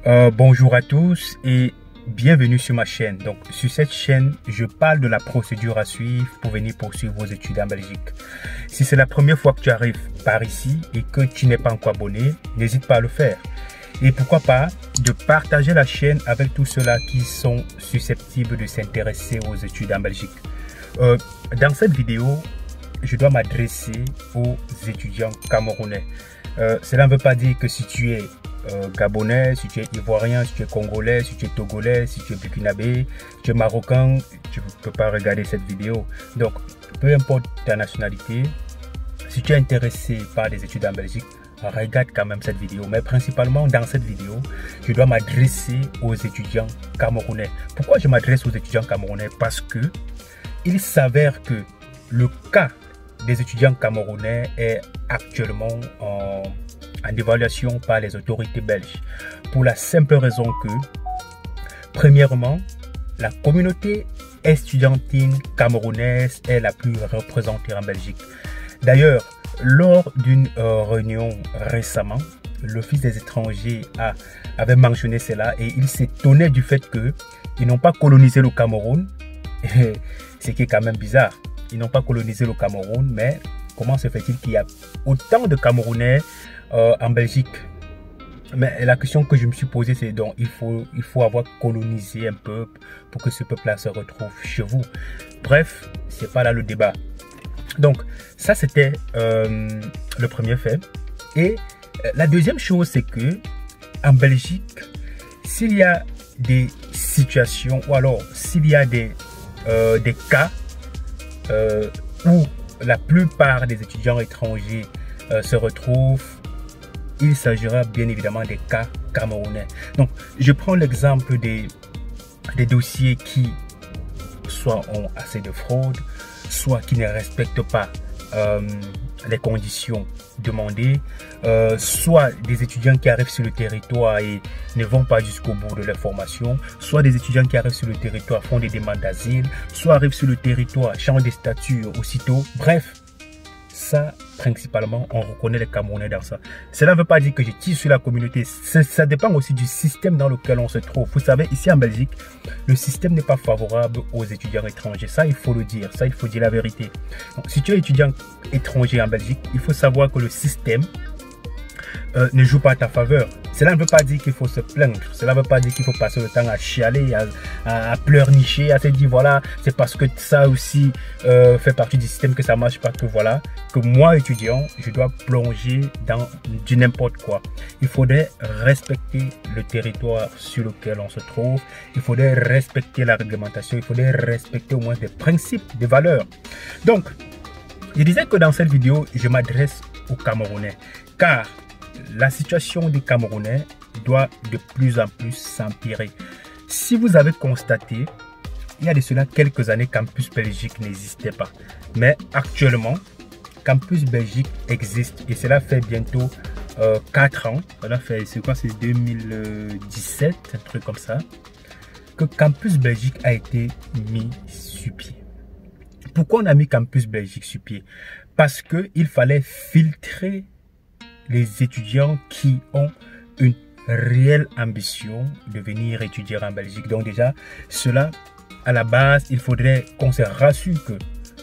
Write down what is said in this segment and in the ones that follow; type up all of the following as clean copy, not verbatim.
Bonjour à tous et bienvenue sur ma chaîne. Donc sur cette chaîne, je parle de la procédure à suivre pour venir poursuivre vos études en Belgique. Si c'est la première fois que tu arrives par ici et que tu n'es pas encore abonné, n'hésite pas à le faire. Et pourquoi pas de partager la chaîne avec tous ceux-là qui sont susceptibles de s'intéresser aux études en Belgique. Dans cette vidéo, je dois m'adresser aux étudiants camerounais. Cela ne veut pas dire que si tu es gabonais, si tu es ivoirien, si tu es congolais, si tu es togolais, si tu es burkinabé, si tu es marocain, tu ne peux pas regarder cette vidéo. Donc, peu importe ta nationalité, si tu es intéressé par des études en Belgique, regarde quand même cette vidéo. Mais principalement dans cette vidéo, je dois m'adresser aux étudiants camerounais. Pourquoi je m'adresse aux étudiants camerounais? Parce que il s'avère que le cas des étudiants camerounais est actuellement en évaluation par les autorités belges. Pour la simple raison que, premièrement, la communauté estudiantine camerounaise est la plus représentée en Belgique. D'ailleurs, lors d'une réunion récemment, l'Office des étrangers avait mentionné cela et il s'étonnait du fait qu'ils n'ont pas colonisé le Cameroun, ce qui est quand même bizarre. Ils n'ont pas colonisé le Cameroun, mais comment se fait-il qu'il y a autant de Camerounais en Belgique? Mais la question que je me suis posée, c'est donc il faut avoir colonisé un peuple pour que ce peuple-là se retrouve chez vous. Bref, c'est pas là le débat. Donc ça c'était le premier fait. Et la deuxième chose, c'est que en Belgique, s'il y a des situations ou alors s'il y a des cas où la plupart des étudiants étrangers se retrouvent, il s'agira bien évidemment des cas camerounais. Donc, je prends l'exemple des dossiers qui soit ont assez de fraude, soit qui ne respectent pas les conditions demandées, soit des étudiants qui arrivent sur le territoire et ne vont pas jusqu'au bout de leur formation, soit des étudiants qui arrivent sur le territoire font des demandes d'asile, soit arrivent sur le territoire, changent de statut aussitôt. Bref, ça, principalement, on reconnaît les Camerounais dans ça. Cela ne veut pas dire que je tire sur la communauté. Ça dépend aussi du système dans lequel on se trouve. Vous savez, ici en Belgique, le système n'est pas favorable aux étudiants étrangers. Ça, il faut le dire. Ça, il faut dire la vérité. Donc, si tu es étudiant étranger en Belgique, il faut savoir que le système ne joue pas à ta faveur. Cela ne veut pas dire qu'il faut se plaindre. Cela ne veut pas dire qu'il faut passer le temps à chialer, à pleurnicher, à se dire voilà, c'est parce que ça aussi fait partie du système que ça ne marche pas, que voilà, que moi étudiant, je dois plonger dans du n'importe quoi. Il faudrait respecter le territoire sur lequel on se trouve. Il faudrait respecter la réglementation. Il faudrait respecter au moins des principes, des valeurs. Donc, je disais que dans cette vidéo, je m'adresse aux Camerounais, car la situation des Camerounais doit de plus en plus s'empirer. Si vous avez constaté, il y a de cela quelques années, Campus Belgique n'existait pas. Mais actuellement, Campus Belgique existe et cela fait bientôt 4 ans. C'est quoi, c'est 2017, un truc comme ça, que Campus Belgique a été mis sur pied. Pourquoi on a mis Campus Belgique sur pied? Parce qu'il fallait filtrer les étudiants qui ont une réelle ambition de venir étudier en Belgique. Donc déjà, cela, à la base, il faudrait qu'on se rassure que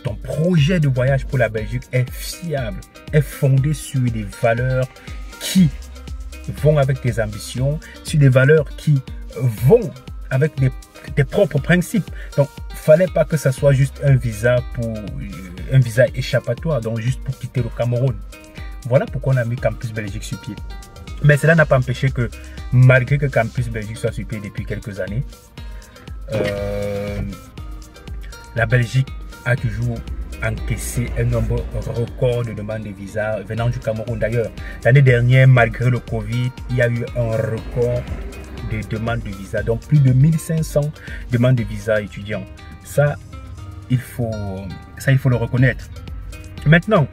ton projet de voyage pour la Belgique est fiable, est fondé sur des valeurs qui vont avec tes ambitions, sur des valeurs qui vont avec tes propres principes. Donc, il ne fallait pas que ça soit juste un visa échappatoire, donc juste pour quitter le Cameroun. Voilà pourquoi on a mis Campus Belgique sur pied. Mais cela n'a pas empêché que, malgré que Campus Belgique soit sur pied depuis quelques années, la Belgique a toujours encaissé un nombre record de demandes de visa venant du Cameroun. D'ailleurs, l'année dernière, malgré le Covid, il y a eu un record de demandes de visa. Donc, plus de 1500 demandes de visa étudiants. Ça, il faut le reconnaître. Maintenant,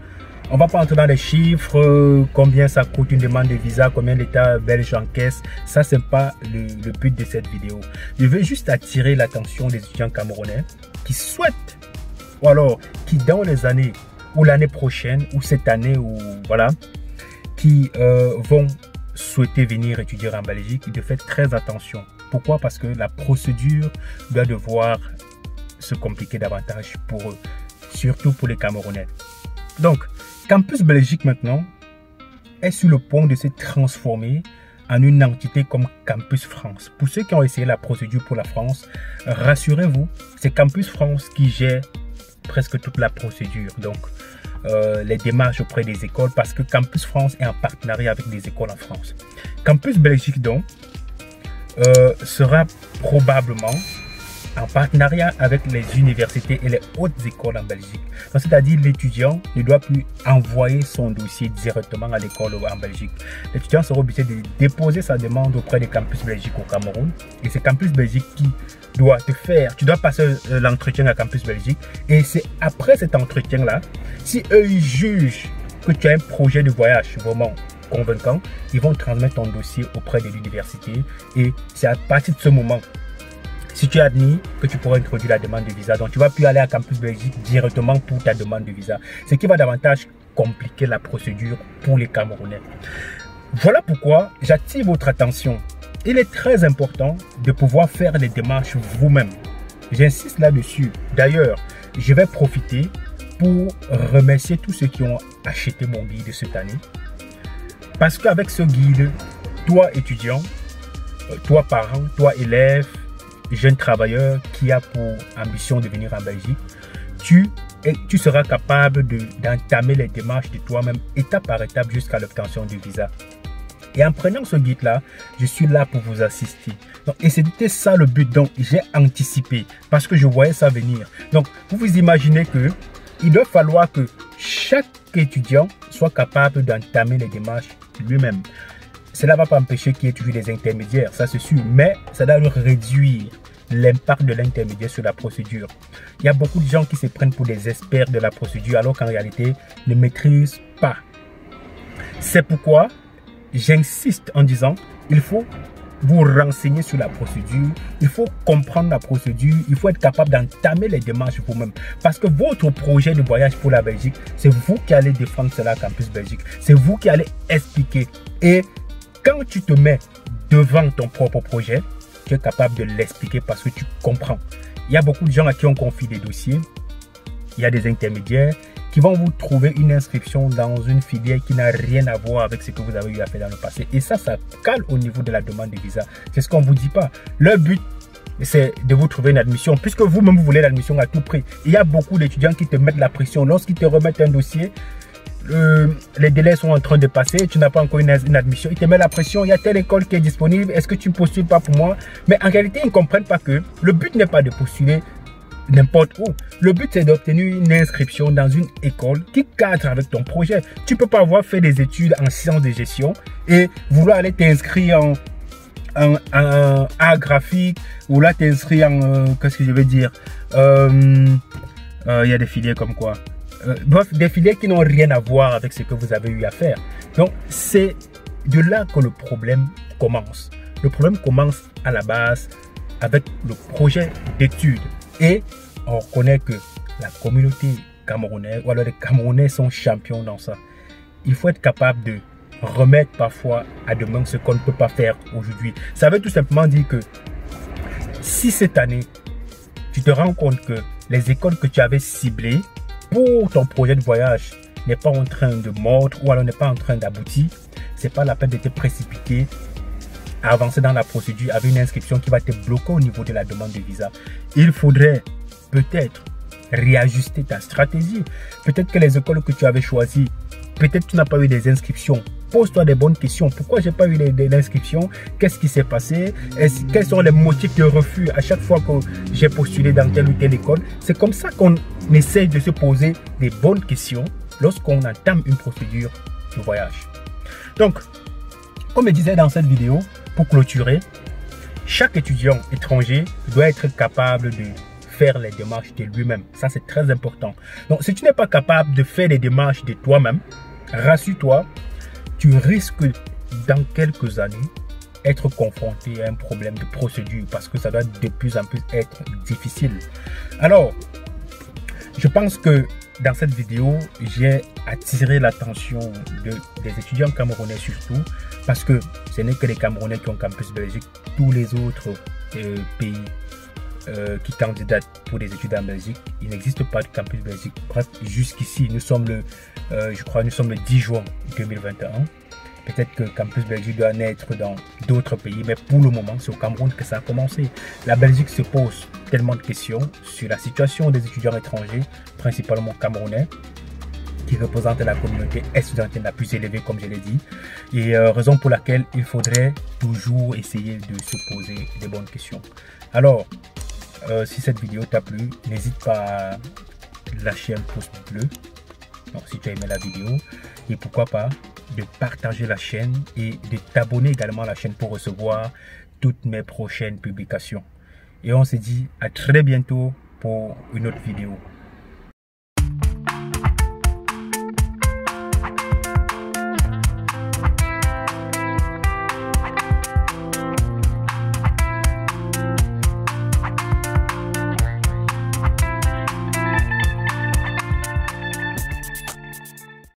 on ne va pas entrer dans les chiffres, combien ça coûte une demande de visa, combien l'État belge encaisse. Ça, ce n'est pas le but de cette vidéo. Je veux juste attirer l'attention des étudiants camerounais qui souhaitent, ou alors qui dans les années, ou l'année prochaine, ou cette année, ou voilà, qui vont souhaitez venir étudier en Belgique, de faire très attention. Pourquoi? Parce que la procédure doit devoir se compliquer davantage pour eux, surtout pour les Camerounais. Donc, Campus Belgique maintenant est sur le point de se transformer en une entité comme Campus France. Pour ceux qui ont essayé la procédure pour la France, rassurez-vous, c'est Campus France qui gère presque toute la procédure. Donc, les démarches auprès des écoles, parce que Campus France est en partenariat avec des écoles en France. Campus Belgique, donc, sera probablement en partenariat avec les universités et les hautes écoles en Belgique. C'est-à-dire l'étudiant ne doit plus envoyer son dossier directement à l'école en Belgique. L'étudiant sera obligé de déposer sa demande auprès des Campus Belgique au Cameroun. Et c'est Campus Belgique qui doit te faire, tu dois passer l'entretien à Campus Belgique. Et c'est après cet entretien-là, si eux ils jugent que tu as un projet de voyage vraiment convaincant, ils vont transmettre ton dossier auprès de l'université. Et c'est à partir de ce moment, si tu es admis, que tu pourras introduire la demande de visa. Donc, tu ne vas plus aller à Campus Belgique directement pour ta demande de visa. Ce qui va davantage compliquer la procédure pour les Camerounais. Voilà pourquoi j'attire votre attention. Il est très important de pouvoir faire les démarches vous-même. J'insiste là-dessus. D'ailleurs, je vais profiter pour remercier tous ceux qui ont acheté mon guide cette année. Parce qu'avec ce guide, toi étudiant, toi parent, toi élève, jeune travailleur qui a pour ambition de venir en Belgique, tu seras capable d'entamer les démarches de toi-même étape par étape jusqu'à l'obtention du visa. Et en prenant ce guide-là, je suis là pour vous assister. Donc, et c'était ça le but. Donc, j'ai anticipé parce que je voyais ça venir. Donc, vous vous imaginez qu'il doit falloir que chaque étudiant soit capable d'entamer les démarches lui-même. Cela ne va pas empêcher qu'il y ait toujours des intermédiaires, ça c'est sûr, mais ça doit réduire l'impact de l'intermédiaire sur la procédure. Il y a beaucoup de gens qui se prennent pour des experts de la procédure alors qu'en réalité ne maîtrisent pas. C'est pourquoi j'insiste en disant il faut vous renseigner sur la procédure, il faut comprendre la procédure, il faut être capable d'entamer les démarches vous-même. Parce que votre projet de voyage pour la Belgique, c'est vous qui allez défendre cela à Campus Belgique. C'est vous qui allez expliquer. Et quand tu te mets devant ton propre projet, tu es capable de l'expliquer parce que tu comprends. Il y a beaucoup de gens à qui on confie des dossiers. Il y a des intermédiaires qui vont vous trouver une inscription dans une filière qui n'a rien à voir avec ce que vous avez eu à faire dans le passé. Et ça cale au niveau de la demande de visa. C'est ce qu'on ne vous dit pas. Leur but, c'est de vous trouver une admission, puisque vous-même vous voulez l'admission à tout prix. Il y a beaucoup d'étudiants qui te mettent la pression. Lorsqu'ils te remettent un dossier, les délais sont en train de passer, tu n'as pas encore une admission, ils te mettent la pression, il y a telle école qui est disponible, est-ce que tu ne postules pas pour moi? Mais en réalité, ils ne comprennent pas que le but n'est pas de postuler n'importe où. Le but, c'est d'obtenir une inscription dans une école qui cadre avec ton projet. Tu ne peux pas avoir fait des études en sciences de gestion et vouloir aller t'inscrire en art graphique ou là t'inscrire en... qu'est-ce que je veux dire? Il y a des filières comme quoi? Bref, des filières qui n'ont rien à voir avec ce que vous avez eu à faire. Donc, c'est de là que le problème commence. Le problème commence à la base avec le projet d'études. Et on reconnaît que la communauté camerounaise, ou alors les Camerounais sont champions dans ça. Il faut être capable de remettre parfois à demain ce qu'on ne peut pas faire aujourd'hui. Ça veut tout simplement dire que si cette année, tu te rends compte que les écoles que tu avais ciblées pour ton projet de voyage n'est pas en train de mordre ou alors n'est pas en train d'aboutir, c'est pas la peine de te précipiter à avancer dans la procédure avec une inscription qui va te bloquer au niveau de la demande de visa. Il faudrait peut-être réajuster ta stratégie. Peut-être que les écoles que tu avais choisies, peut-être que tu n'as pas eu des inscriptions. Pose-toi des bonnes questions. Pourquoi j'ai pas eu d'inscription? Qu'est-ce qui s'est passé? Quels sont les motifs de refus à chaque fois que j'ai postulé dans telle ou telle école? C'est comme ça qu'on essaye de se poser des bonnes questions lorsqu'on entame une procédure de voyage. Donc, comme je disais dans cette vidéo, pour clôturer, chaque étudiant étranger doit être capable de faire les démarches de lui-même. Ça, c'est très important. Donc, si tu n'es pas capable de faire les démarches de toi-même, rassure-toi, tu risques dans quelques années être confronté à un problème de procédure parce que ça doit de plus en plus être difficile. Alors, je pense que dans cette vidéo, j'ai attiré l'attention des étudiants camerounais surtout, parce que ce n'est que les Camerounais qui ont Campus Belgique. Tous les autres pays qui candidatent pour des études en Belgique, il n'existe pas de Campus Belgique. Bref, jusqu'ici, nous sommes le 10 juin 2021. Peut-être que Campus Belgique doit naître dans d'autres pays, mais pour le moment, c'est au Cameroun que ça a commencé. La Belgique se pose tellement de questions sur la situation des étudiants étrangers, principalement camerounais, qui représentent la communauté estudiantine la plus élevée, comme je l'ai dit, et raison pour laquelle il faudrait toujours essayer de se poser des bonnes questions. Alors, si cette vidéo t'a plu, n'hésite pas à lâcher un pouce bleu, donc si tu as aimé la vidéo, et pourquoi pas de partager la chaîne et de t'abonner également à la chaîne pour recevoir toutes mes prochaines publications. Et on se dit à très bientôt pour une autre vidéo.